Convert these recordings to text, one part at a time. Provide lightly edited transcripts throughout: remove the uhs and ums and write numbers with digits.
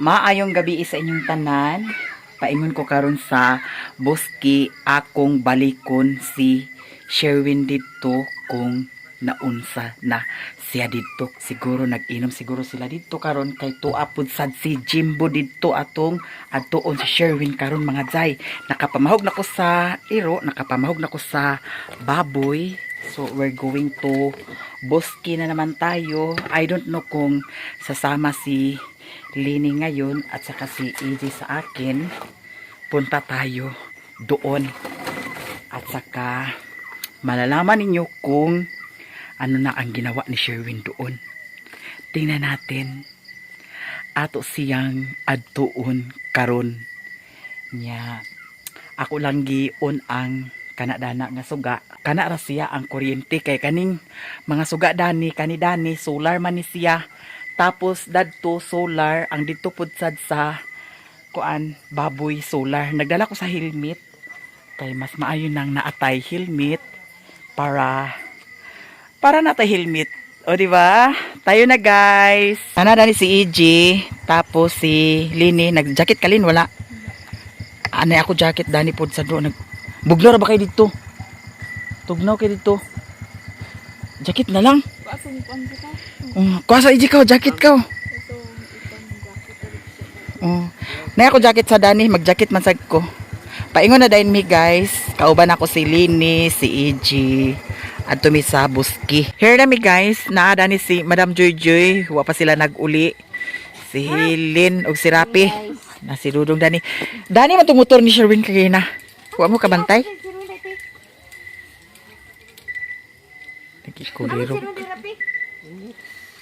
Maayong gabi sa inyong tanan. Paingon ko karon sa boski akong balikon si Sherwin dito kung naunsa na siya dito. Siguro nag-inom siguro sila dito karon kay tuapod sad si Jimbo dito atong adtuon si Sherwin karon mga jay. Nakapamahog na ko sa iro, nakapamahog na ko sa baboy. So we're going to boski na naman tayo. I don't know kung sasama si Lini ngayon at saka si Easy sa akin. Punta tayo doon. At saka malalaman ninyo kung ano na ang ginawa ni Sherwin doon. Tingnan natin. Ato siyang adtuon karon niya. Ako lang giun ang kanadana nga suga. Kana ra siya ang kuryente kay kaning mga suga dani kani dani solar man ni siya. Tapos dadto solar ang dito pud sad sa kuan baboy solar. Nagdala ko sa helmet kay mas maayo nang naatay helmet para natay helmet. O di ba? Tayo na guys. Ana dani si EJ tapos si Lini nag-jacket kalin wala. Anay ako jacket dani pud sa do nag bugnaw ra ba kay dito? Tugnaw kay dito. Jacket na lang. Kuha sa EJ ka, jacket ka. Na ako jacket sa dani, mag-jacket man sad ko. Paingon na dayon mi guys. Kauban ako si Lini, si EJ, at tumi sa buski. Here na mi guys, naa dani si Madam Joy Joy, wa pa sila nag-uli. Si Hilin ug si Rapi. Na si Dudong dani. Dani man tong motor ni Sherwin kay na. Wa mo kabantay. Nagkikuliro.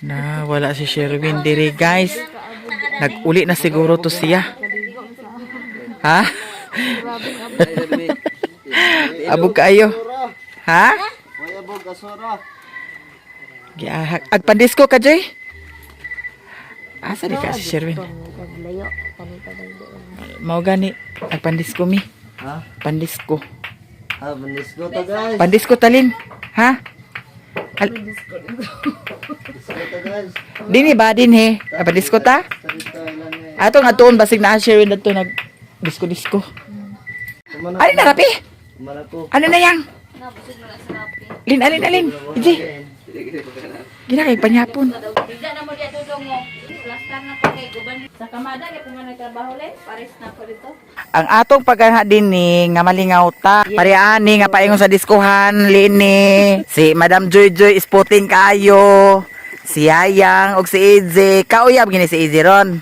Na wala si Sherwin diri guys. Nag-uli na siguro to siya. Ha? Abog kaayo. Ha? Giahak. Agpandisko ka, Joy? Asa di ka si Sherwin? Mau gani. Agpandisko mi. Ha? Pandisko. Ah, pandisko to guys. Pandisko talin. Ha? Dini ba din he? Pandisko ta? Ato nga tuon basig na Sherwin dito nag disko. Alin na Rapi? Ano na yang? Alin. Iji. Gina kay panyapon. Ang atong paghanha dinhi nga malingaw ta. Pariani nga paingon sa diskuhan Lini. Si Madam Joy Joy spotting kayo. Si Yayang og si EJ. Kauyab gini si EJ ron.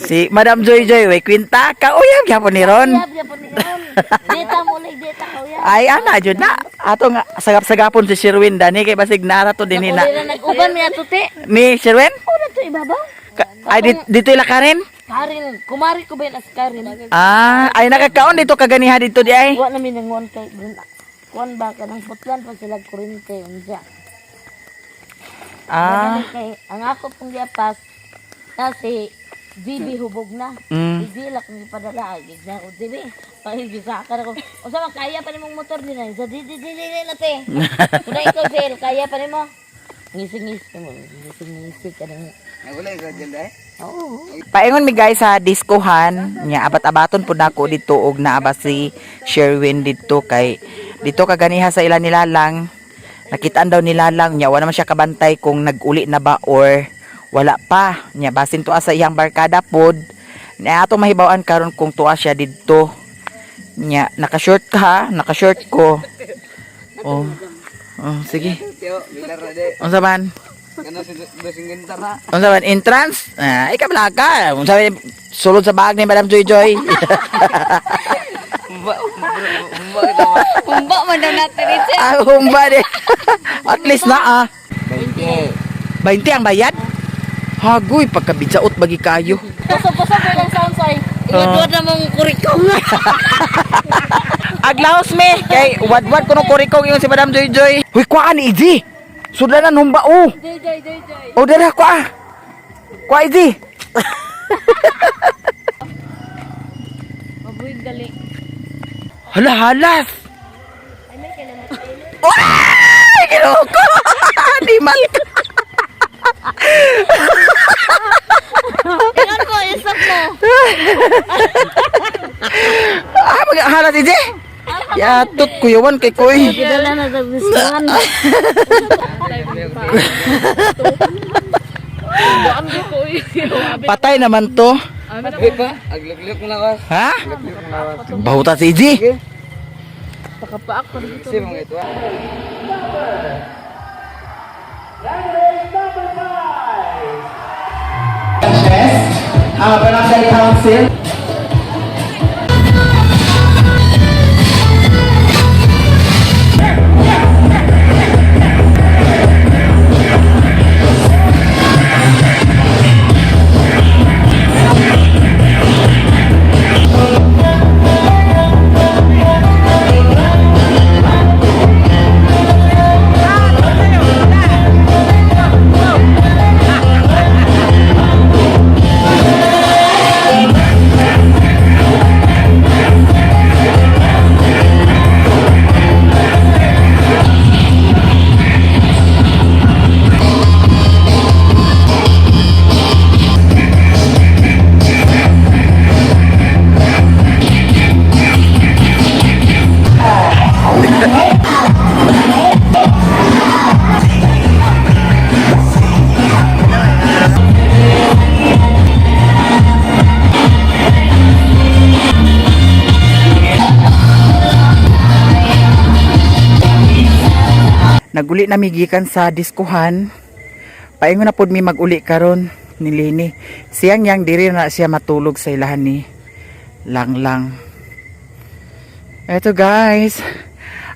Si Madam Joy Joy, we kwinta ka uyab gyapon ni ron. Deta mo lay deta ka uyab. Ay ana jud na. Ato nga sagap-sagapon si Sherwin dani kay basig nara to dinhi na. Nag-uban mi ato te. Ni Sherwin? Una to ibabaw. Ay dito ila Karen? Karin, kumari ko ba as Karin? Ay nakakaon dito kaganiha dito di ay. Wa na mi nangon kay kuan ba ka nang putlan pa sila kuryente unja. Kay ang ako pong giapas kasi Bibi hubog na. Bibi la kung ipadala agad na o dibi. Pahigisa-akar ako. O sa kaya pa nimong motor din ay. Sa di na te. Kung ikaw sel, kaya pa nimo. Ngising-ngis mo. Ngising-ngisi ka nang. Nagulay ka dyan dahil? Oo. Paingon mi guys sa diskohan, nya abat-abaton pud nako dito og naaba si Sherwin dito kay dito kaganiha sa ila nilalang. Nakitaan daw nilalang nya wala man siya kabantay kung nag-uli na ba or wala pa. Nya basin tuwa sa iyang barkada pod. Na ato mahibaw-an karon kung tuwa siya didto. Nya naka-short ka, naka-short ko. Oh. Oh, sige. Unsa man? Unsa man entrance? Ikaw bala ka. Unsa man sulod sa bag ni Madam Joy Joy? Humba man daw natin ito. Humba de. At least na 20. 20 ang bayad? Hagoy, pagkabidsaot bagi kayo. Puso-puso ko lang sound soy. Iwadwad na mong kurikong. Aglaos me, kay wadwad ko ng kurikong yung si Madam Joy Joy. Huy, kuhaan EJ. Sudanan humba o. Joy. O dara kuha. Kuha EJ. Mabuhin gali. Hala. Ay may kailangan. Ay, ginoo ko. Di mal ka. Maghahalat ije. Yatot kuyawan kay koy. Gidala na sa biskuhan. Patay naman to. Ay pa, agluk-luk na ako. Ha? Agluk-luk na ako. Bahuta si Iji. Pakapaak pa dito. Si mga ito. Barangay Council. Naguli na migikan sa diskuhan. Paingon na pod mi maguli karon ni Lini. Siyang yang diri na siya matulog sa ilahan ni Langlang. Eto guys.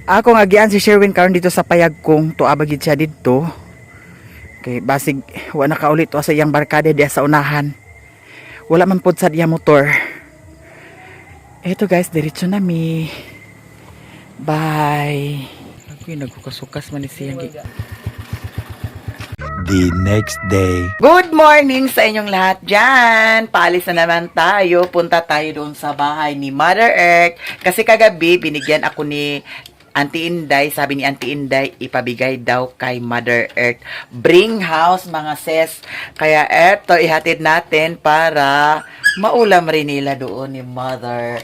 Ako nga gian si Sherwin karon dito sa payag kong tuabagid siya dito. Kay basig wa na kaulit to sa iyang barkada diya sa unahan. Wala man pod sa diya motor. Eto guys, diretso na mi. Bye. Ako nagkukasukas man ni siyang The next day. Good morning sa inyong lahat dyan. Paalis na naman tayo. Punta tayo doon sa bahay ni Mother Earth. Kasi kagabi, binigyan ako ni Auntie Inday. Sabi ni Auntie Inday, ipabigay daw kay Mother Earth. Bring house, mga sis. Kaya eto, ihatid natin para maulam rin nila doon ni Mother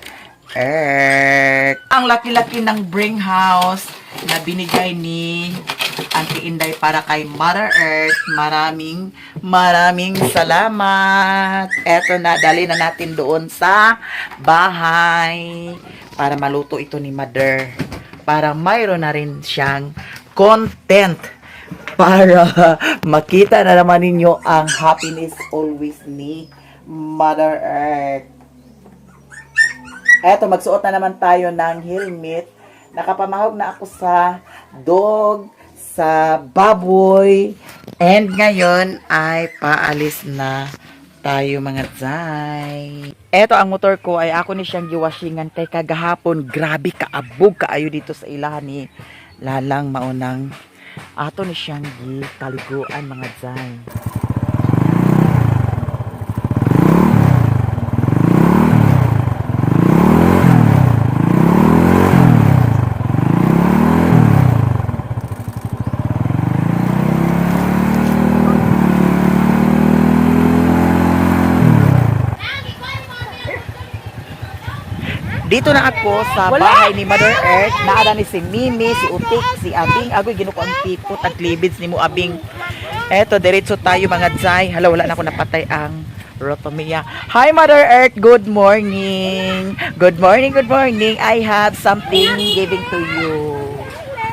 Earth. Ang laki-laki ng bring house na binigay ni Auntie Inday para kay Mother Earth. Maraming salamat. Eto na, dali na natin doon sa bahay para maluto ito ni Mother. Para mayroon na rin siyang content para makita na naman ninyo ang happiness always ni Mother Earth. Eto, magsuot na naman tayo ng helmet. Nakapamahog na ako sa dog, sa baboy, and ngayon ay paalis na tayo mga zay. Eto, ang motor ko ay ako ni siyang giwashingan kay kagahapon. Grabe kaabog kaayo dito sa ilahan ni Lalang maunang. Ato ni siyang gikaliguan mga zay. Dito na ako sa bahay ni Mother Earth. Naada ni si Mimi, si Utik, si Abing. Agoy, ginuko ang tipot at libids ni mo Abing. Eto, diretso tayo mga zay. Hala, wala na ako napatay ang rotomia. Hi Mother Earth, good morning. Good morning, good morning. I have something giving to you.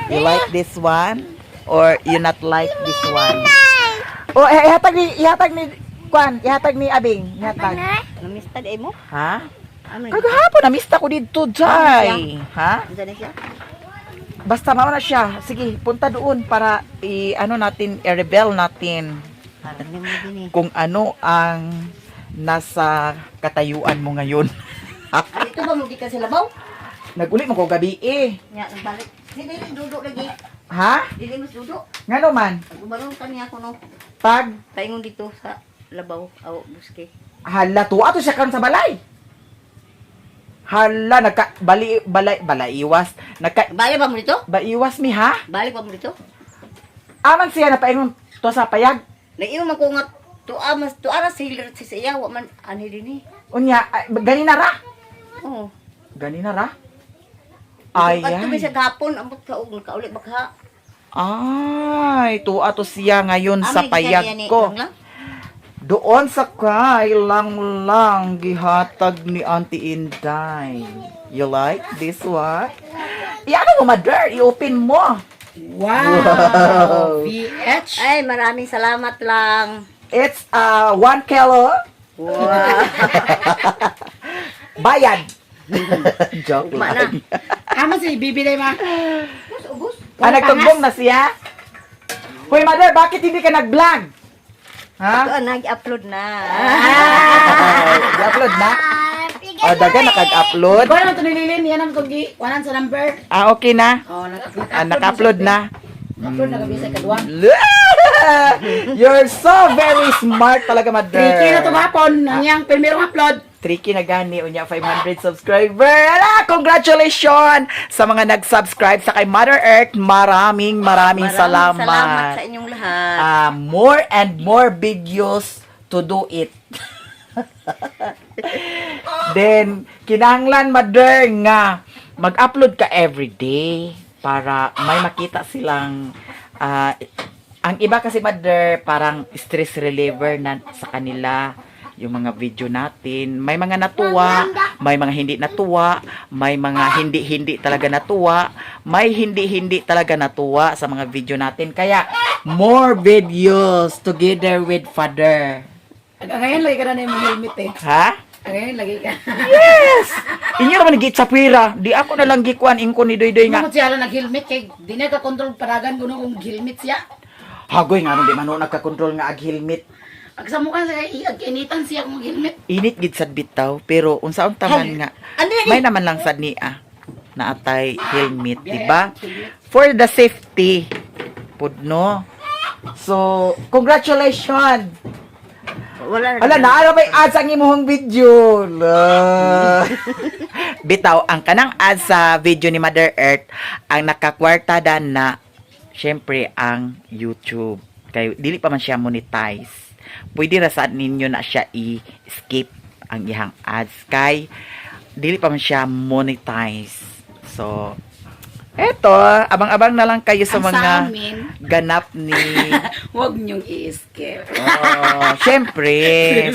You like this one? Or you not like this one? Oh, ihatag ni Abing. Ihatag. Namistad ay mo? Ha? Ano Kagahapon, namista ko dito, Jai. Ha? Diyan siya? Basta mauna siya. Sige, punta doon para i-rebel natin Parang mo din eh. kung ano ang nasa katayuan mo ngayon. Ay, ito ba mo di ka sila baw? Naguli mo ko gabi eh. Nga, nagbalik. Hindi, duduk lagi. Ha? Dili mas duduk. Nga naman, Ubalong kaniya ko no. pag Paingon dito sa labaw, aw buske. hala, tuwa to siya karon sa balay. Hala, balaiwas. Balik ba mo dito? Baiwas mi ha? Balik ba mo dito? Aman siya na paingon to sa payag. Naiwan man ko nga tuaras si iya wa man ani dinhi. Unya, gani na ra? Oo. Gani na ra? Ay, Ayan. tubi sa gapon, ambot ka og nakauli baka. Ay, tuwa to siya ngayon sa Amay, payag gisaya ni ko. lang lang. Doon sa kailang lang gihatag ni Auntie Inday. You like this one? Iano mo, mother? I-open mo. Wow! VH! Ay, maraming salamat lang. It's 1 kilo. Wow. Bayad. Joke Ugma lang. Ama si Bibi day ma. Nagtugbong na siya? Hoy, mother, bakit hindi ka nag-vlog? Ha? Ito, nag-upload na. I-upload na? O, daga nakag-upload? Ikaw naman ito nililin, yan ang kugi. Wanan sa number. Okay na? Oh, Naka-upload na? Upload na gabi sa kadwa. You're so very smart talaga, mother. 3K na ito gapon. Ang yang primerong upload. Tricky na gani, unya 500 subscriber. Ala, congratulations sa mga nag-subscribe sa kay Mother Earth. Maraming salamat. Salamat sa inyong lahat. More and more videos to do it. Then, kinahanglan, Mother, nga mag-upload ka everyday para may makita silang ang iba kasi, Mother, parang stress reliever na sa kanila yung mga video natin. May mga natuwa, may mga hindi natuwa, may mga hindi talaga natuwa, may hindi talaga natuwa sa mga video natin. Kaya, more videos together with Father. Ngayon lagi ka na yung helmet eh. Ha? Ngayon lagi ka. Yes! Inyo naman nagit sa pwera. Di ako na lang gikuan ingko ni Doydoy nga. Nga siya lang nag-helmet kay di na ka control paragan kuno kung helmet siya. Hagoy nga di man nagka-control nga ag helmet. Agsamukan sa initan siya kung helmet. Init gid sad bitaw, pero unsaon taman nga. Ano yan? May naman lang sad niya na atay helmet, di ba? For the safety. Pudno. So, congratulations. Wala na. Ala na, ano may ads ang imuhong video? Bitaw, ang kanang ads sa video ni Mother Earth, ang nakakwartada na, syempre, ang YouTube. Kaya, dili pa man siya monetize. Pwede ra saan ninyo na siya i-skip ang ihang ads. Kay, dili pa man siya monetize. So, eto, abang-abang na lang kayo sa Ang sa mga amin, ganap ni huwag niyong i-skip. Oo, syempre,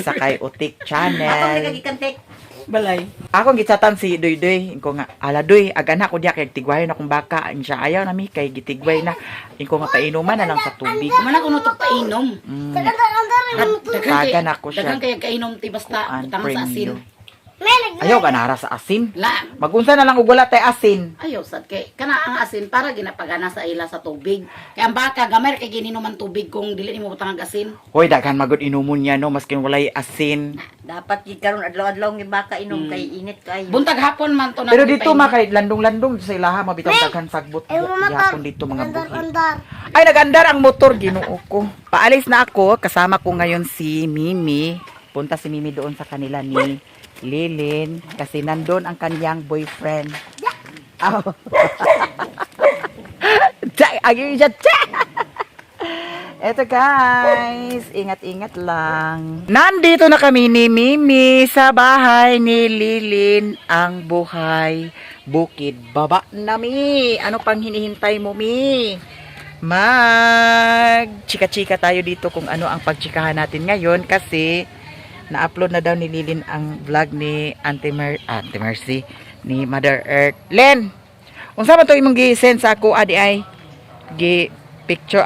sa kay Utik Ako may Channel. kagikantik. Balay. Ako gitsatan si Doydoy, ko nga, ala Doy, agana ko diya kay tigwayo na kung baka, siya ayaw na mi kay gitigway na, ko nga painuman na lang sa tubig. Mana kuno to painom. Tagan ako siya. Dagan kaya kainom ti basta Kuan, butangan sa asin. premyo. Ayaw ka nara sa asin. La, Magunsa na lang og wala tay asin. ayaw sad kay kana ang asin para ginapagana sa ila sa tubig. Kaya ang baka gamay kay gininuman tubig kung dili nimo butang ang asin. Hoy, daghan magud inumon niya no, maskin walay asin. Dapat gid karon adlaw-adlaw ng baka inom kay init kayo. Buntag hapon man to na. Pero dito makay landong-landong sa ilaha mabitaw daghan sagbot gihapon dito mga buhi. Ay, nagandar ang motor, Ginoo ko. Paalis na ako, kasama ko ngayon si Mimi. Punta si Mimi doon sa kanila ni Lilin kasi nandun ang kanyang boyfriend. Oh. Agi siya. Eto guys, ingat-ingat lang. Nandito na kami ni Mimi sa bahay ni Lilin, ang buhay bukid baba na Mi. Ano pang hinihintay mo, Mi? Mag-chika-chika tayo dito kung ano ang pagchikahan natin ngayon kasi na-upload na daw ni Lilin ang vlog ni Auntie Mercy ni Mother Earth. Len, unsa man to imong gi-send sa ako adi ay picture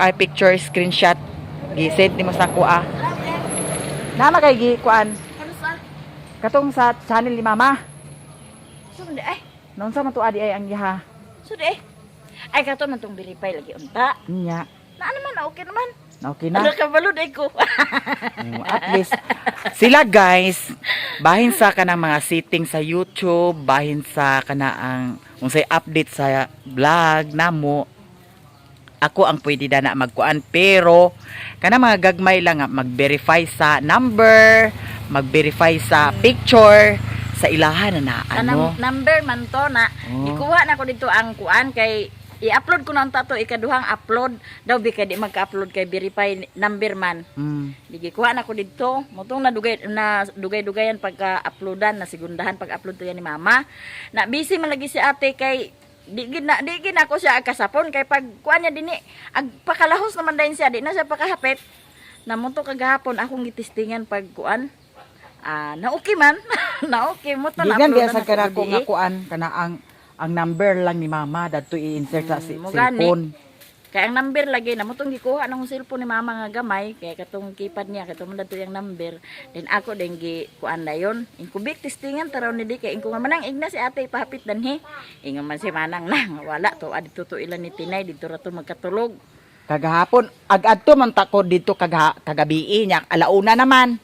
screenshot gi-send nimo sa ako Nama kay gi kuan katong sa channel ni Mama. Sunod ay. Unsa man to adi ay ang yaha? Sunod ay. Ay kato man tong verify lagi unta. Nya. Na naman okay naman. Okay na. Ano ka balud ay ko. At least, sila guys, bahin sa kanang mga setting sa YouTube, bahin sa kanaang unsay update sa vlog namo, ako ang pwede na magkuan, pero kanang mga gagmay lang nga mag-verify sa number, mag-verify sa picture, sa ilahan na ano. Number man to na Oh. gikuha na ko dito ang kuan kay i-upload ko na ang tato ikaduhang upload daw bi kay di magka-upload kay verify number man. Digi kuha na ko didto motong dugay-dugayan pagka-uploadan na segundahan pag-upload to yan ni mama. Na busy man lagi si ate kay di gid na ako siya kasapon kay pag kuha niya dinhi ag pakalahos naman dayon siya di na siya pakahapit. Na moto kagahapon akong gitistingan pag kuan. Na okay man. na okay mo to na Digan upload biya sa kanako nga kuan kana ang number lang ni mama dadto i-insert sa cellphone. Kaya ang number lagi na motong gikuha nang cellphone ni mama nga gamay kaya katong keypad niya katong dadto yung number then ako din gi kuan dayon inkubik testingan taraw ni di kay ingko nga manang igna si ate ipahapit danhi ingon man si manang na wala to adto to ilan ni Tinay dito ra to magkatulog Kagahapon ag-adto man ta ko dito kagabi nya alauna naman.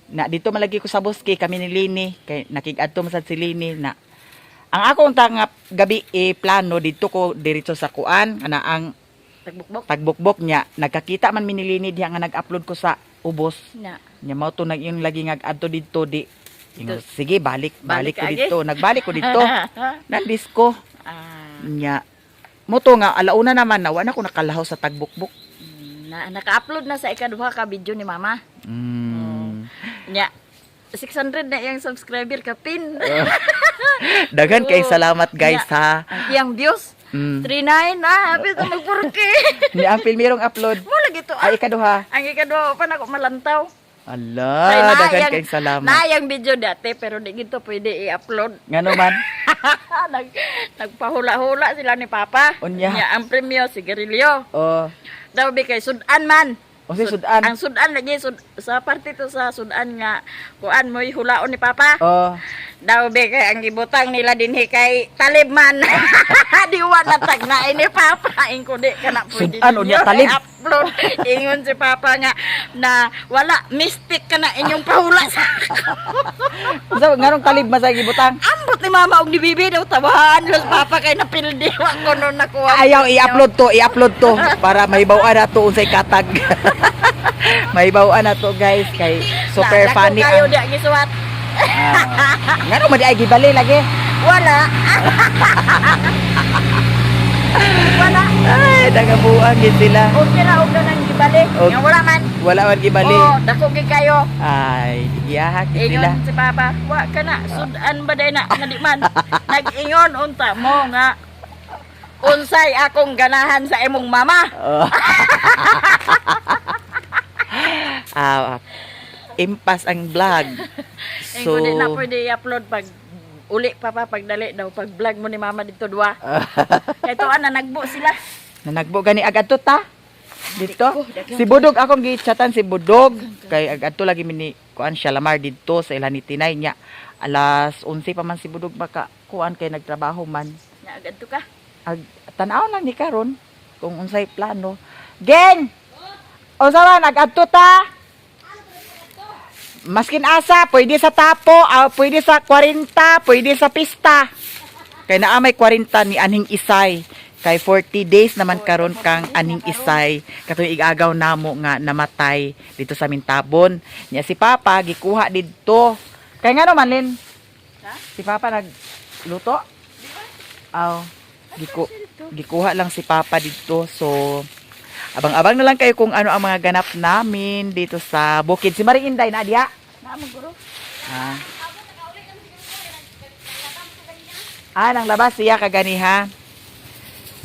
Na dito malagi ko sa Boski kami ni Lini kay nakig-adto man sad si Lini na ang akong nga gabi plano dito ko diretso sa kuan ana ang tagbukbok niya nagkakita man minilini diha nga nag-upload ko sa ubos na nya mao to nag yung lagi nag-adto dito di ingon, sige balik ko agi? dito nagbalik ko dito nan disco ah nya mo to nga alauna naman na wala ko nakalahaw sa tagbukbok naka-upload na sa ikaduha ka video ni mama nya 600 na iyang subscriber ka pin daghan kay salamat guys nya, ha ang iyang views 39 na happy to magpurki ni ang filmirong upload mo lagi to ay ikaduha ang ikaduha pa na ko malantaw ala daghan kay salamat na yung video dati pero di gito pwede i-upload ngano man nagpahula-hula sila ni Papa Unya. nya ang premyo sigarilyo oh daw bi kay sudan man o si sudan ang sudan lagi sa parte to sa sudan nga kuan mo hulaon ni Papa oh daw be kay ang gibutang nila dinhi kay talib man diwa na tag na ini Papa ingko di kana pwede Sudan, unya talib. upload ingon si Papa nga na wala mystic kana inyong pahula sa so nganong talib masay gibutang ambot ni mama og ni bibi daw tawahan los Papa kay napildi wa ko no nakuha ayaw i-upload to para mahibaw-an na to unsay katag mahibaw-an na to guys kay super funny kayo ang di gisuwat ngano mo di ay gibali lagi wala wala ay nagabuang gid sila okay na og nang gibali Og- nga wala man wala man gibali oh dako gid kayo ay giyahak gid sila ingon si Papa wa kana sudan ba day na nga di man nag-ingon unta mo nga unsay akong ganahan sa imong mama Oh. Impas ang vlog. so di na pwede i-upload pag uli Papa pagdali daw pag vlog mo ni mama dito duwa kay to ana nagbo sila nanagbo gani agadto ta dito si Budog akong gi-chatan si Budog kay agadto lagi mini kuan siya lamar dito sa ilan ni Tinay nya alas 11 pa man si Budog baka kuan kay nagtrabaho man nya agad to ka tanaw lang ni karon kung unsay plano geng unsa man agadto ta maskin asa pwede sa tapo pwede sa 40 pwede sa pista kay naa may 40 ni aning isay kay 40 days naman karon kang aning isay katong igagaw namo nga namatay dito sa Mintabon nya si Papa gikuha didto kay ngano man Lin si Papa nagluto gikuha lang si Papa dito so abang-abang na lang kayo kung ano ang mga ganap namin dito sa bukid si Maring Inday na diha na mo guro nang labas siya kaganiha.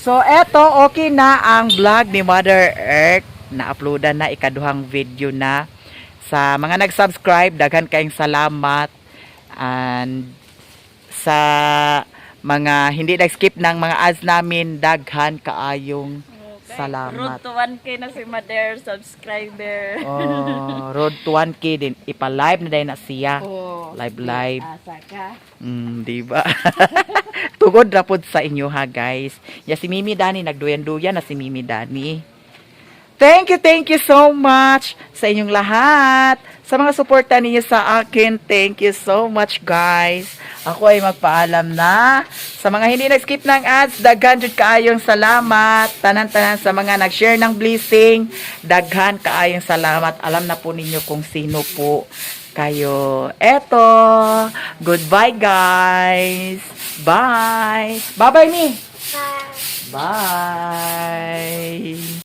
So, eto, okay na ang vlog ni Mother Earth. Na-uploadan na ikaduhang video na. Sa mga nag-subscribe, daghan kayong salamat. And sa mga hindi nag-skip ng mga ads namin, daghan kaayong salamat. road to 1K na si Mother subscriber Road to 1K din. Ipa-live na dahil na siya. Live. asa ka Di ba? Tugod rapod sa inyo ha, guys. Ya si Mimi Dani nagduyan-duyan na si Mimi Dani. Thank you so much sa inyong lahat. Sa mga suporta ninyo sa akin, thank you so much, guys. Ako ay magpaalam na. Sa mga hindi nag-skip ng ads, daghan jud kaayong salamat. Tanan-tanan sa mga nag-share ng blessing, daghan kaayong salamat. Alam na po ninyo kung sino po kayo. Eto. Goodbye, guys. Bye. Bye-bye, Mi. Bye!